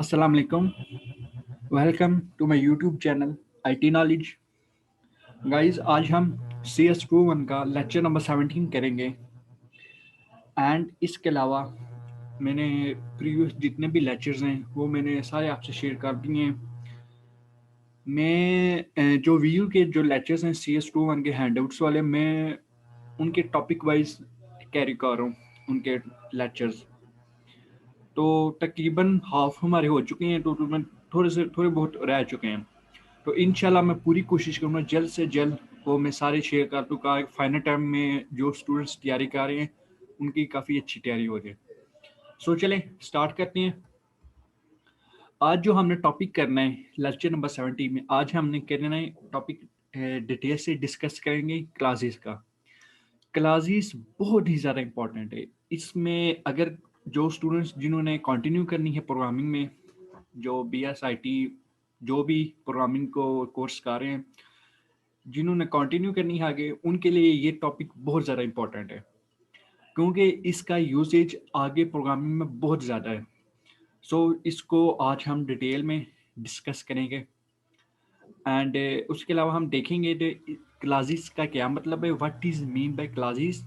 अस्सलाम वालेकुम। Welcome to my YouTube channel IT knowledge. Guys, आज हम सी एस टू वन का लेक्चर नंबर 17 करेंगे। एंड इसके अलावा मैंने प्रीवियस जितने भी लेक्चर्स हैं वो मैंने सारे आपसे शेयर कर दिए हैं। मैं जो वीयू के जो लेक्चर्स हैं सी एस टू वन के हैंडआउट्स वाले, मैं उनके टॉपिक वाइज कैरी कर रहा हूँ उनके लेक्चर्स। तो तकरीबन हाफ हमारे हो चुके हैं, टोटल में थोड़े बहुत रह चुके हैं। तो इंशाल्लाह मैं पूरी कोशिश करूँगा जल्द से जल्द वो मैं सारे शेयर कर दूँ का फाइनल टाइम में जो स्टूडेंट्स तैयारी कर रहे हैं उनकी काफ़ी अच्छी तैयारी हो जाए। सो चलें स्टार्ट करते हैं। आज जो हमने टॉपिक करना है लेक्चर नंबर 17 में, आज हमने करना है टॉपिक डिटेल से डिस्कस करेंगे क्लासेस का। क्लासेस बहुत ही ज़्यादा इम्पोर्टेंट है। इसमें अगर जो स्टूडेंट्स जिन्होंने कंटिन्यू करनी है प्रोग्रामिंग में, जो बी एस आई टी जो भी प्रोग्रामिंग को कोर्स कर रहे हैं, जिन्होंने कंटिन्यू करनी है आगे, उनके लिए ये टॉपिक बहुत ज़्यादा इम्पोर्टेंट है क्योंकि इसका यूसेज आगे प्रोग्रामिंग में बहुत ज़्यादा है। सो इसको आज हम डिटेल में डिस्कस करेंगे। एंड उसके अलावा हम देखेंगे क्लासेस का क्या मतलब है, what is mean by classes.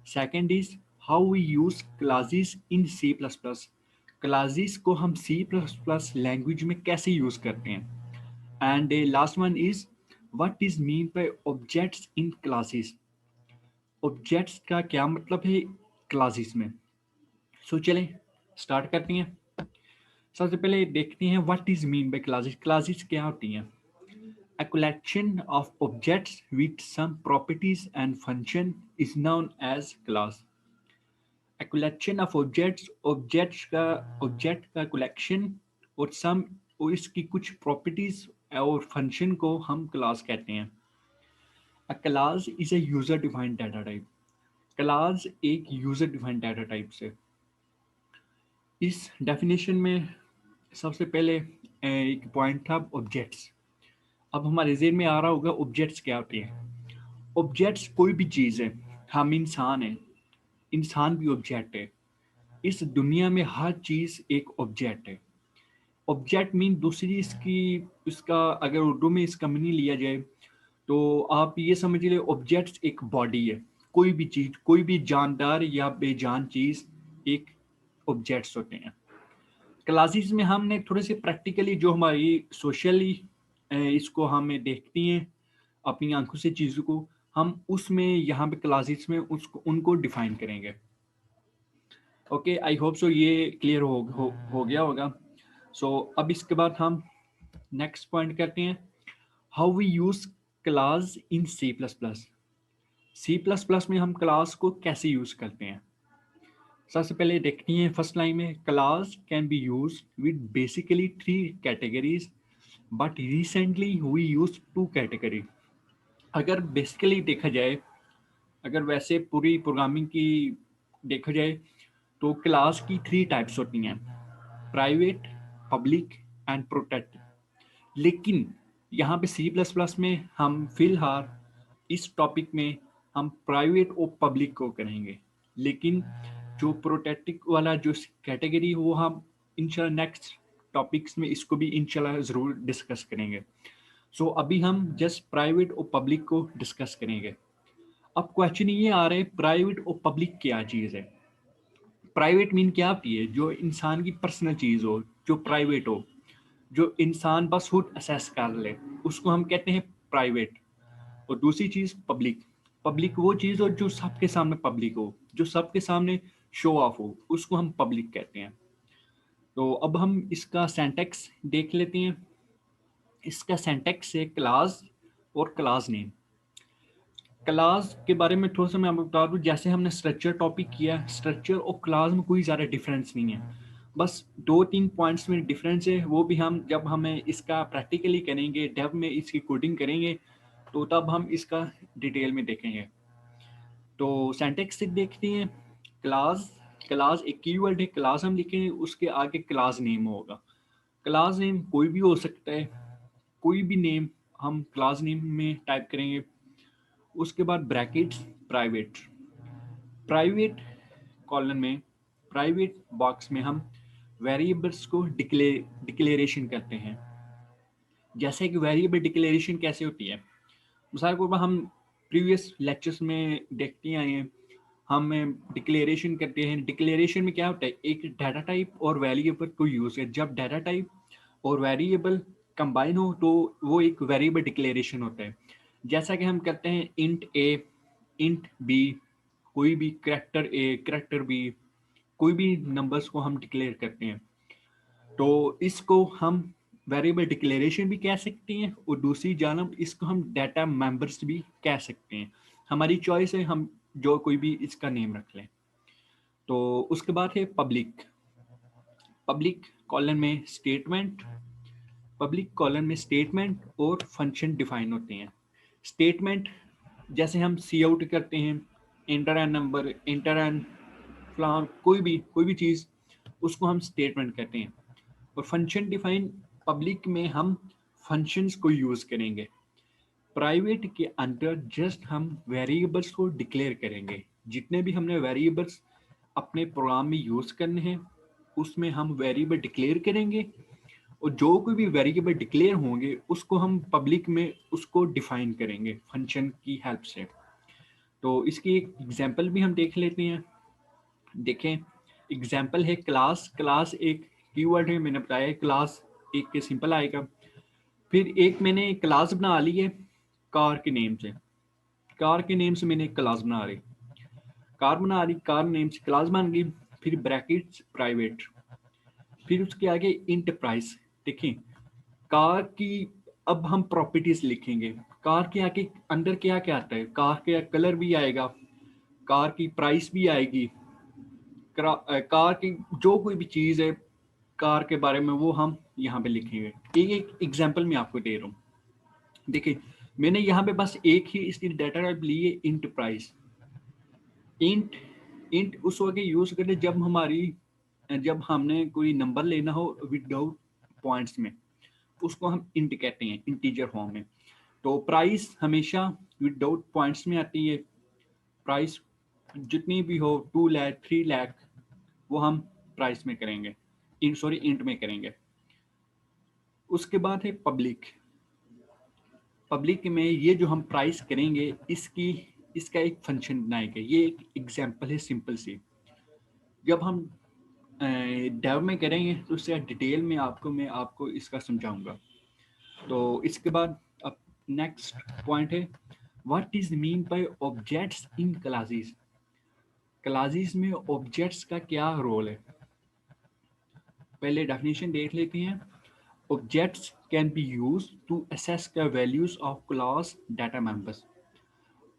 Second is how we use classes in C plus plus. Classes को हम सी प्लस प्लस लैंग्वेज में कैसे यूज करते हैं। And last one is what is mean by objects in classes. Objects का क्या मतलब है क्लासेस में। सो चलें स्टार्ट करते हैं। सबसे पहले देखते हैं what is mean by classes. Classes क्या होती हैं? A collection of objects with some properties and function is known as class. A collection of objects, object का collection और some और इसकी कुछ properties और function को हम class कहते हैं। A class is a user defined data type. Class एक यूजर डिफाइंड डाटा टाइप से। इस डेफिनेशन में सबसे पहले एक पॉइंट था ऑब्जेक्ट्स। अब हमारे जेहन में आ रहा होगा ऑब्जेक्ट्स क्या होते हैं। ऑब्जेक्ट्स कोई भी चीज़ है। हम इंसान हैं, इंसान भी ऑब्जेक्ट है। इस दुनिया में हर चीज़ एक ऑब्जेक्ट है। ऑब्जेक्ट मीन दूसरी इसकी इसका अगर उर्दू में इसका मीनिंग लिया जाए तो आप ये समझ लीजिए ऑब्जेक्ट्स एक बॉडी है। कोई भी चीज़, कोई भी जानदार या बेजान चीज़ एक ऑब्जेक्ट्स होते हैं। क्लासेस में हमने थोड़े से प्रैक्टिकली जो हमारी सोशली इसको हमें देखती हैं अपनी आंखों से चीज़ों को, हम उसमें यहाँ पे क्लासेस में उसको उनको डिफाइन करेंगे। ओके, आई होप सो ये क्लियर हो गया होगा। सो अब इसके बाद हम नेक्स्ट पॉइंट करते हैं, how we use class in C plus plus. C plus plus में हम क्लास को कैसे यूज करते हैं। सबसे पहले देखती हैं फर्स्ट लाइन में, class can be use with basically three categories but recently we use two category. अगर बेसिकली देखा जाए, अगर वैसे पूरी प्रोग्रामिंग की देखा जाए तो क्लास की थ्री टाइप्स होती हैं, प्राइवेट, पब्लिक एंड प्रोटेक्टेड। लेकिन यहाँ पे सी प्लस प्लस में हम फिलहाल इस टॉपिक में हम प्राइवेट और पब्लिक को करेंगे। लेकिन जो प्रोटेक्टेड वाला जो कैटेगरी वो हम इंशाल्लाह नेक्स्ट टॉपिक्स में इसको भी इंशाल्लाह ज़रूर डिस्कस करेंगे। सो अभी हम जस्ट प्राइवेट और पब्लिक को डिस्कस करेंगे। अब क्वेश्चन ये आ रहा है, प्राइवेट और पब्लिक क्या चीज़ है। प्राइवेट मीन क्या होती है? जो इंसान की पर्सनल चीज़ हो, जो प्राइवेट हो, जो इंसान बस खुद असेस कर ले, उसको हम कहते हैं प्राइवेट। और दूसरी चीज़ पब्लिक। पब्लिक वो चीज़ हो जो सबके सामने पब्लिक हो, जो सबके सामने शो ऑफ हो, उसको हम पब्लिक कहते हैं। तो अब हम इसका सेंटेक्स देख लेते हैं। इसका सेंटेक्स है क्लास और क्लास नेम। क्लास के बारे में थोड़ा सा मैं आपको बता दूं, जैसे हमने स्ट्रक्चर टॉपिक किया, स्ट्रक्चर और क्लास में कोई ज़्यादा डिफरेंस नहीं है। बस दो तीन पॉइंट्स में डिफरेंस है, वो भी हम जब हमें इसका प्रैक्टिकली करेंगे, डेव में इसकी कोडिंग करेंगे तो तब हम इसका डिटेल में देखेंगे। तो सेंटेक्स से देखते हैं। क्लास, क्लास एक कीवर्ड है, क्लास हम लिखेंगे, उसके आगे क्लास नेम होगा। क्लास नेम कोई भी हो सकता है, कोई भी नेम हम क्लास नेम में टाइप करेंगे। उसके बाद ब्रैकेट्स, प्राइवेट। प्राइवेट कॉलन में, प्राइवेट बॉक्स में हम वेरिएबल्स को डिक्लेरेशन करते हैं। जैसे कि वेरिएबल डिक्लेरेशन कैसे होती है, मिसाल के तौर पर हम प्रीवियस लेक्चर्स में देखते आए हैं, हम डिक्लेरेशन करते हैं। डिक्लेरेशन में क्या होता है, एक डाटा टाइप और वेरिएबल को यूज है। जब डाटा टाइप और वेरिएबल कंबाइन हो तो वो एक वेरिएबल डिक्लेरेशन होता है। जैसा कि हम करते हैं इंट ए, इंट बी, कोई भी करैक्टर ए, करैक्टर बी, कोई भी नंबर्स को हम डिक्लेयर करते हैं, तो इसको हम वेरिएबल डिक्लेरेशन भी कह सकते हैं और दूसरी जानब इसको हम डाटा मेंबर्स भी कह सकते हैं। हमारी चॉइस है, हम जो कोई भी इसका नेम रख लें। तो उसके बाद है पब्लिक। पब्लिक कॉलन में स्टेटमेंट, पब्लिक कॉलन में स्टेटमेंट और फंक्शन डिफाइन होते हैं। स्टेटमेंट जैसे हम सी आउट करते हैं, enter n number, enter n flower, कोई भी चीज़, उसको हम स्टेटमेंट कहते हैं। और फंक्शन डिफाइन पब्लिक में हम फंक्शंस को यूज़ करेंगे। प्राइवेट के अंदर जस्ट हम वेरिएबल्स को डिक्लेयर करेंगे। जितने भी हमने वेरिएबल्स अपने प्रोग्राम में यूज़ करने हैं उसमें हम वेरिएबल डिक्लेयर करेंगे, और जो कोई भी वेरिएबल डिक्लेयर होंगे उसको हम पब्लिक में उसको डिफाइन करेंगे फंक्शन की हेल्प से। तो इसकी एक एग्जांपल भी हम देख लेते हैं। देखें, एग्जांपल है क्लास। क्लास एक कीवर्ड है, मैंने बताया क्लास एक के सिंपल आएगा। फिर एक मैंने क्लास बना ली है कार के नेम से। कार के नेम से मैंने एक क्लास बना ली, कार नेम से क्लास बन गई। फिर ब्रैकेट्स प्राइवेट, फिर उसके आगे इंट प्राइस। देखिए कार की अब हम प्रॉपर्टीज लिखेंगे। कार के आगे अंदर क्या क्या आता है, कार के कलर भी आएगा, कार की प्राइस भी आएगी, कार की जो कोई भी चीज़ है कार के बारे में वो हम यहाँ पे लिखेंगे। एक एक एग्जांपल मैं आपको दे रहा हूँ। देखिए मैंने यहाँ पे बस एक ही इसकी डाटा टाइप ली है, इंट प्राइस। इंट इंट उस वक्त यूज करें जब हमने कोई नंबर लेना हो विदाउट पॉइंट्स में, उसको हम इंट कहते हैं इंटीजर फॉर्म में। तो प्राइस हमेशा विदाउट पॉइंट्स में आती है। प्राइस जितनी भी हो, 2 लाख 3 लाख, वो हम प्राइस में करेंगे, इंट में करेंगे। उसके बाद है पब्लिक। पब्लिक में ये जो हम प्राइस करेंगे इसका एक फंक्शन बनाएंगे। ये एक एग्जांपल है सिंपल सी। जब हम डेव में करेंगे तो उससे डिटेल में मैं आपको इसका समझाऊंगा। तो इसके बाद अब नेक्स्ट पॉइंट है, what is mean by objects in classes. Classes में ऑब्जेक्ट्स का क्या रोल है, पहले डेफिनेशन देख लेते हैं। Objects can be use to assess the values of class data members.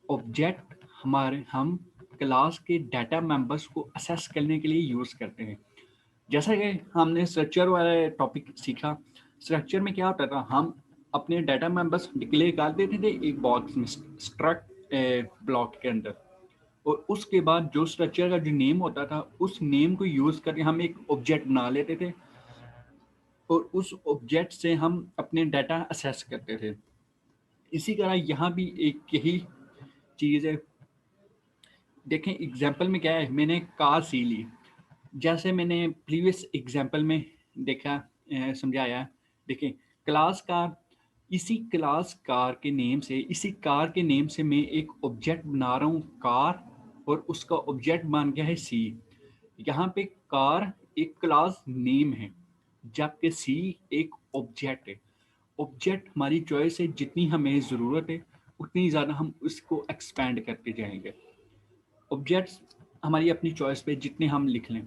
Object हम क्लास के डाटा मेंबर्स को असेस करने के लिए यूज करते हैं। जैसा कि हमने स्ट्रक्चर वाला टॉपिक सीखा, स्ट्रक्चर में क्या होता था, हम अपने डाटा मेंबर्स डिक्लेयर कर देते थे एक बॉक्स में स्ट्रक्ट ब्लॉक के अंदर, और उसके बाद जो स्ट्रक्चर का जो नेम होता था उस नेम को यूज करके हम एक ऑब्जेक्ट बना लेते थे, और उस ऑब्जेक्ट से हम अपने डाटा असेस करते थे। इसी तरह यहाँ भी एक यही चीज़ है। देखें एग्जाम्पल में क्या है, मैंने कार सी ली, जैसे मैंने प्रीवियस एग्जाम्पल में देखा समझाया। देखें क्लास कार, इसी कार के नेम से मैं एक ऑब्जेक्ट बना रहा हूँ कार, और उसका ऑब्जेक्ट बन गया है सी। यहाँ पे कार एक क्लास नेम है जबकि सी एक ऑब्जेक्ट है। ऑब्जेक्ट हमारी चॉइस है, जितनी हमें ज़रूरत है उतनी ज़्यादा हम उसको एक्सपैंड करते जाएंगे। ऑब्जेक्ट्स हमारी अपनी चॉइस पे जितने हम लिख लें।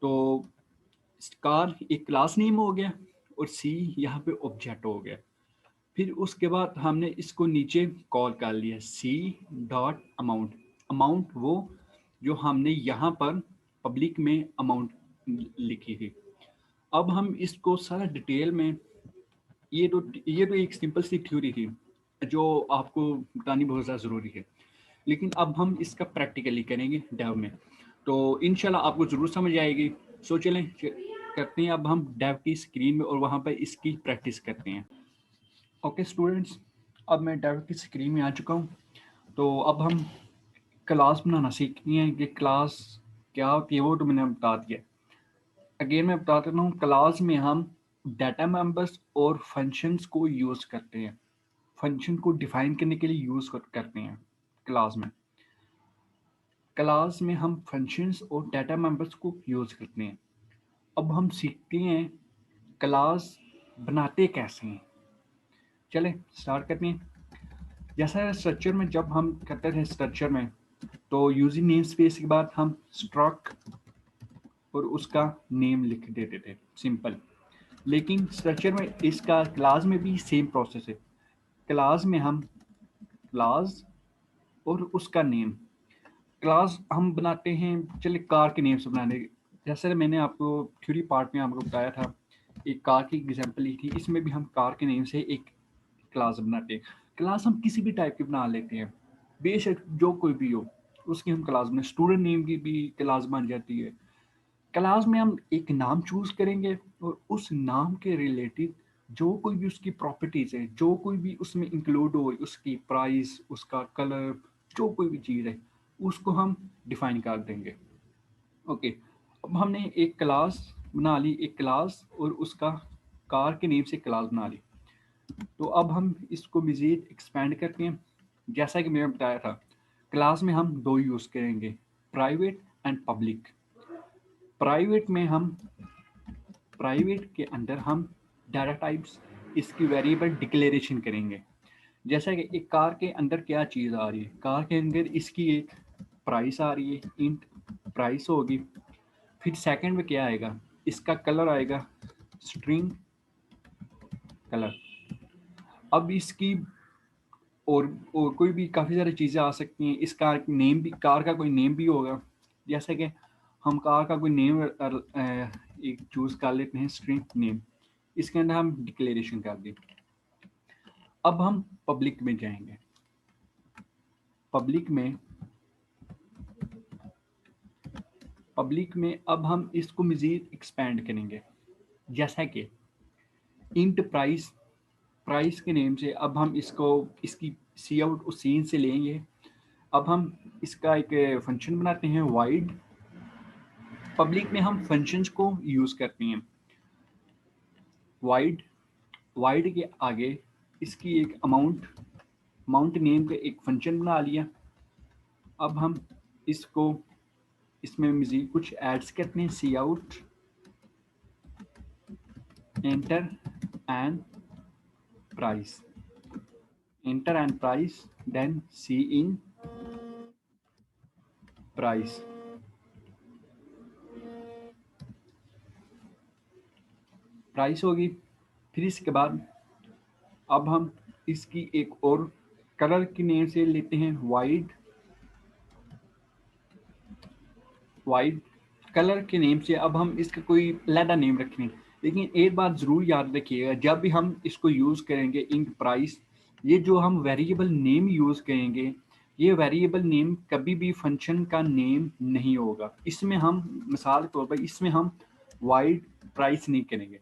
तो कार एक क्लास नेम हो गया और सी यहाँ पे ऑब्जेक्ट हो गया। फिर उसके बाद हमने इसको नीचे कॉल कर लिया सी डॉट अमाउंट। अमाउंट वो जो हमने यहाँ पर पब्लिक में अमाउंट लिखी थी। अब हम इसको सारा डिटेल में, ये तो एक सिंपल सी थ्योरी थी जो आपको बतानी बहुत ज़्यादा ज़रूरी है, लेकिन अब हम इसका प्रैक्टिकली करेंगे डेव में, तो इंशाल्लाह आपको ज़रूर समझ आएगी। सो चलें करते हैं अब हम डेव की स्क्रीन में और वहाँ पर इसकी प्रैक्टिस करते हैं। ओके स्टूडेंट्स, अब मैं डेव की स्क्रीन में आ चुका हूँ। तो अब हम क्लास बनाना सीखते हैं कि क्लास क्या होती है, वो तो मैंने बता दिया। अगेन मैं बता देता हूँ, क्लास में हम डाटा मेंबर्स और फंक्शंस को यूज करते हैं, फंक्शन को डिफाइन करने के लिए यूज करते हैं क्लास में। क्लास में हम फंक्शंस और डाटा मेंबर्स को यूज करते हैं। अब हम सीखते हैं क्लास बनाते कैसे हैं। चलें स्टार्ट करते हैं। जैसा स्ट्रक्चर में जब हम करते थे स्ट्रक्चर में, तो यूजिंग नेम स्पेस के बाद हम स्ट्रक और उसका नेम लिख देते थे, सिंपल। लेकिन स्ट्रक्चर में इसका क्लास में भी सेम प्रोसेस है। क्लास में हम क्लास और उसका नेम, क्लास हम बनाते हैं, चलिए कार के नेम से बनाने। जैसे मैंने आपको थ्योरी पार्ट में आपको बताया था, एक कार की एग्जांपल ली थी, इसमें भी हम कार के नेम से एक क्लास बनाते हैं। क्लास हम किसी भी टाइप की बना लेते हैं, बेशक जो कोई भी हो उसकी हम क्लास में, स्टूडेंट नेम की भी क्लास बन जाती है। क्लास में हम एक नाम चूज करेंगे और उस नाम के रिलेटेड जो कोई भी उसकी प्रॉपर्टीज है, जो कोई भी उसमें इंक्लूड हो, उसकी प्राइस, उसका कलर, जो कोई भी चीज़ है उसको हम डिफाइन कर देंगे। ओके, अब हमने एक क्लास बना ली, एक क्लास और उसका कार के नेम से क्लास बना ली। तो अब हम इसको मज़ीद एक्सपेंड करते हैं। जैसा कि मैंने बताया था, क्लास में हम दो यूज़ करेंगे, प्राइवेट एंड पब्लिक। प्राइवेट में हम, प्राइवेट के अंदर हम डाटा टाइप्स, इसकी वेरिएबल डिक्लेरेशन करेंगे। जैसा कि एक कार के अंदर क्या चीज़ आ रही है, कार के अंदर इसकी एक प्राइस आ रही है, इंट प्राइस होगी। फिर सेकंड में क्या आएगा, इसका कलर आएगा, स्ट्रिंग कलर। अब इसकी और कोई भी काफ़ी सारी चीज़ें आ सकती हैं। इस कार नेम भी, कार का कोई नेम भी होगा। जैसे कि हम कार का कोई नेम एक चूज़ कर लेते हैं, स्ट्रिंग नेम, इसके अंदर हम डिक्लेरेशन कर दें। अब हम पब्लिक में जाएंगे। पब्लिक में अब हम इसको मज़ीद एक्सपेंड करेंगे। जैसा कि इंट प्राइस, प्राइस के नेम से अब हम इसको, इसकी सी आउट उस सीन से लेंगे। अब हम इसका एक फंक्शन बनाते हैं वाइड। पब्लिक में हम फंक्शंस को यूज़ करते हैं वाइड। वाइड के आगे इसकी एक अमाउंट नेम का एक फंक्शन बना लिया। अब हम इसको, इसमें मज़ीद कुछ एड्स करते हैं, cout enter and price, enter and price, then cin price. Price होगी। फिर इसके बाद अब हम इसकी एक और कलर की नेम से लेते हैं वाइड। वाइड कलर के नेम से अब हम इसका कोई अलग नेम रखेंगे। लेकिन एक बात ज़रूर याद रखिएगा, जब भी हम इसको यूज़ करेंगे इंट प्राइस, ये जो हम वेरिएबल नेम यूज़ करेंगे, ये वेरिएबल नेम कभी भी फंक्शन का नेम नहीं होगा। इसमें हम मिसाल के तौर पर इसमें हम वाइड प्राइस नहीं करेंगे।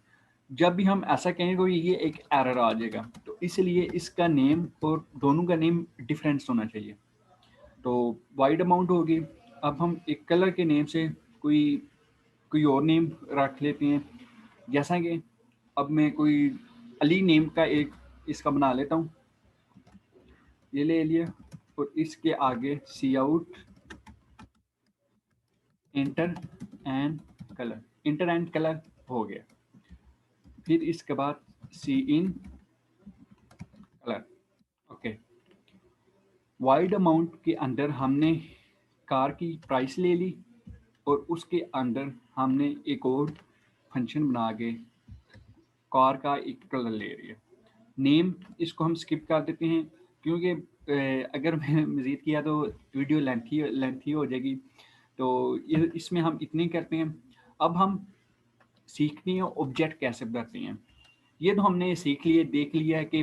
जब भी हम ऐसा कहेंगे तो ये एक एरर आ जाएगा। तो इसलिए इसका नेम और दोनों का नेम डिफरेंस होना चाहिए। तो वाइड अमाउंट होगी। अब हम एक कलर के नेम से कोई कोई और नेम रख लेते हैं। जैसा कि अब मैं कोई अली नेम का एक इसका बना लेता हूँ, ये ले लिया, और इसके आगे cout enter and colour, enter and colour हो गया। फिर इसके बाद cin colour. Okay, wide amount के अंदर हमने कार की प्राइस ले ली और उसके अंदर हमने एक और फंक्शन बना के कार का एक कलर ले रही है। नेम इसको हम स्किप कर देते हैं, क्योंकि अगर मैंने मज़ीद किया तो वीडियो लेंथी हो जाएगी। तो इसमें हम इतने करते हैं। अब हम सीखते हैं ऑब्जेक्ट कैसे बनाते हैं। ये तो हमने सीख लिए, देख लिया है कि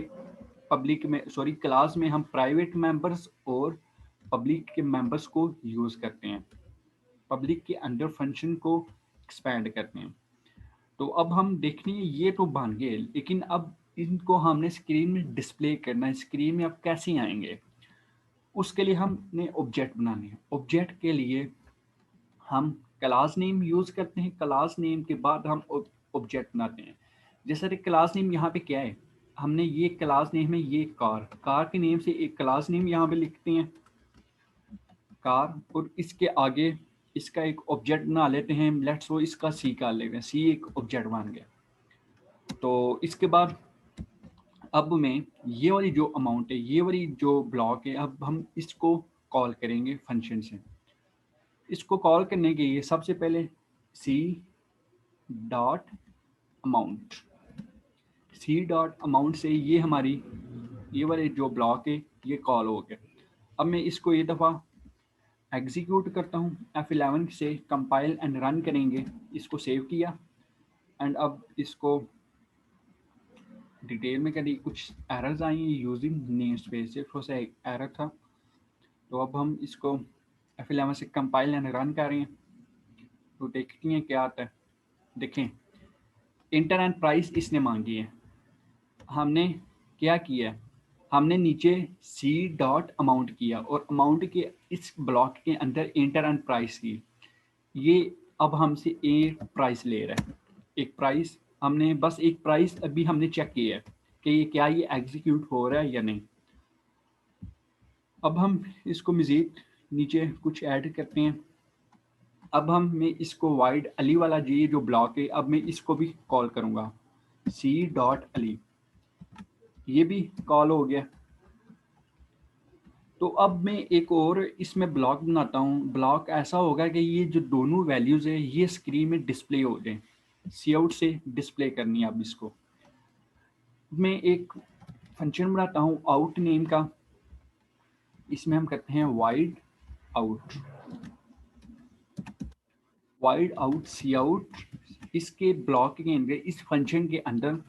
पब्लिक में, सॉरी, क्लास में हम प्राइवेट मेंबर्स और पब्लिक के मेंबर्स को यूज़ करते हैं, पब्लिक के अंडर फंक्शन को एक्सपेंड करते हैं। तो अब हम देखने, ये तो बन गए, लेकिन अब इनको हमने स्क्रीन में डिस्प्ले करना है। स्क्रीन में अब कैसे आएंगे, उसके लिए हमने ऑब्जेक्ट बनाने हैं। ऑब्जेक्ट के लिए हम क्लास नेम यूज़ करते हैं, क्लास नेम के बाद हम ऑब्जेक्ट बनाते हैं। जैसे क्लास नेम यहाँ पे क्या है, हमने ये क्लास नेम है, ये कार के नेम से एक क्लास नेम यहाँ पे लिखते हैं कार, और इसके आगे इसका एक ऑब्जेक्ट बना लेते हैं, लेट्स वो इसका सी कर लेते हैं, सी एक ऑब्जेक्ट बन गया। तो इसके बाद अब मैं ये वाली जो अमाउंट है, ये वाली जो ब्लॉक है, अब हम इसको कॉल करेंगे फंक्शन से। इसको कॉल करने के लिए सबसे पहले C dot amount, C dot amount से ये हमारी ये वाले जो ब्लॉक है ये कॉल हो गया। अब मैं इसको ये दफ़ा एग्जीक्यूट करता हूँ, F11 से कंपाइल एंड रन करेंगे। इसको सेव किया एंड अब इसको डिटेल में करिए। कुछ एरर्स आई हैं यूजिंग नेम स्पेस से, थोड़ा सा एरर था। तो अब हम इसको F11 से कंपाइल एंड रन कर रहे हैं, तो देखते हैं क्या आता है। देखें, इंटर एंड प्राइस इसने मांगी है। हमने क्या किया, हमने नीचे सी डॉट अमाउंट किया और अमाउंट के इस ब्लॉक के अंदर इंटर एंड प्राइस की। ये अब हमसे एक प्राइस ले रहा है, एक प्राइस। हमने बस एक प्राइस अभी हमने चेक किया है कि ये क्या ये एग्जीक्यूट हो रहा है या नहीं। अब हम इसको मज़ीद नीचे कुछ ऐड करते हैं। अब मैं इसको वाइड अली वाला ये जो ब्लॉक है, अब मैं इसको भी कॉल करूँगा, सी डॉट अली, ये भी कॉल हो गया। तो अब मैं एक और इसमें ब्लॉक बनाता हूँ। ब्लॉक ऐसा होगा कि ये जो दोनों वैल्यूज़ है ये स्क्रीन में डिस्प्ले हो जाए, सी आउट से डिस्प्ले करनी है। अब इसको मैं एक फंक्शन बनाता हूँ आउट नेम का, इसमें हम करते हैं वाइड आउट सी आउट। इसके ब्लॉक के अंदर, इस फंक्शन के अंदर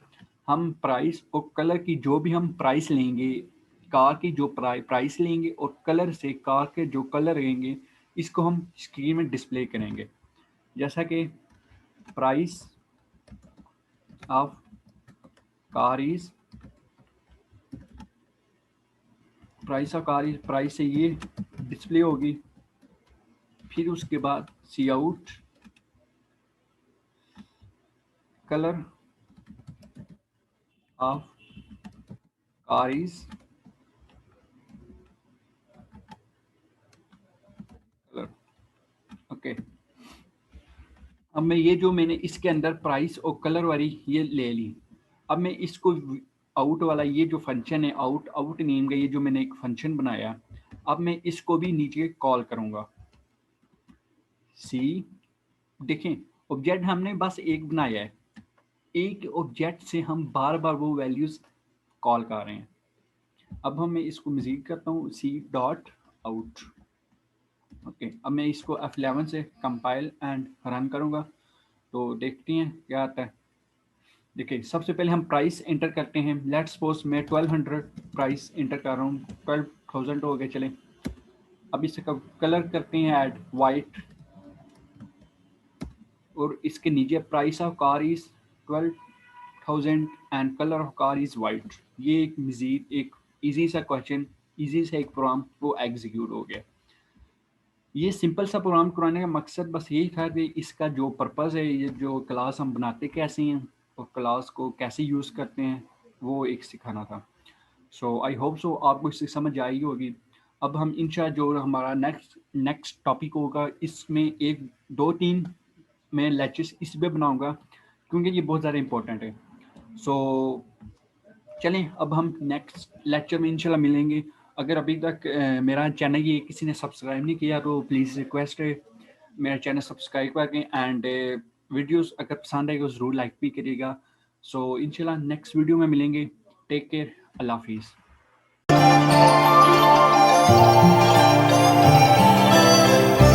हम प्राइस और कलर की जो भी हम प्राइस लेंगे, कार की जो प्राइस लेंगे और कलर से कार के जो कलर लेंगे, इसको हम स्क्रीन में डिस्प्ले करेंगे। जैसा कि price of car is, price से ये डिस्प्ले होगी। फिर उसके बाद cout colour of car is colour. Okay, अब मैं ये जो मैंने इसके अंदर प्राइस और कलर वाली ये ले ली। अब मैं इसको आउट वाला ये जो फंक्शन है आउट नेम का, ये जो मैंने एक फंक्शन बनाया, अब मैं इसको भी नीचे कॉल करूँगा। सी, देखें ऑब्जेक्ट हमने बस एक बनाया है, एक ऑब्जेक्ट से हम बार बार वो वैल्यूज़ कॉल कर रहे हैं। अब मैं इसको मज़ीद करता हूँ, सी डॉट आउट। ओके, अब मैं इसको F11 से कंपाइल एंड रन करूँगा, तो देखते हैं क्या आता है। देखिए, सबसे पहले हम प्राइस एंटर करते हैं। लेट्स सपोज मैं 1200 प्राइस एंटर कर रहा हूँ, 12,000 हो गए। चले, अब इसका कलर करते हैं ऐड वाइट, और इसके नीचे price of car is 12,000 and colour of car is white. ये एक मज़ीद एक इजी सा क्वेश्चन, इजी सा एक प्रोग्राम वो एग्जीक्यूट हो गया। ये सिंपल सा प्रोग्राम कराने का मकसद बस यही था कि इसका जो पर्पज़ है, ये जो क्लास हम बनाते कैसे हैं और क्लास को कैसे यूज़ करते हैं, वो एक सिखाना था। सो आई होप सो आपको इससे समझ आई होगी। अब हम इंशाल्लाह जो हमारा नेक्स्ट टॉपिक होगा, इसमें 1, 2, 3 मैं लेक्चर्स इस पे बनाऊंगा, क्योंकि ये बहुत ज़्यादा इम्पोर्टेंट है। सो चलें, अब हम नेक्स्ट लेक्चर में इंशाल्लाह मिलेंगे। अगर अभी तक मेरा चैनल ये किसी ने सब्सक्राइब नहीं किया, तो प्लीज़ रिक्वेस्ट है मेरा चैनल सब्सक्राइब करें एंड वीडियोस अगर पसंद आएगा ज़रूर लाइक भी करिएगा। सो इंशाल्लाह नेक्स्ट वीडियो में मिलेंगे। टेक केयर, अल्लाह हाफिज़।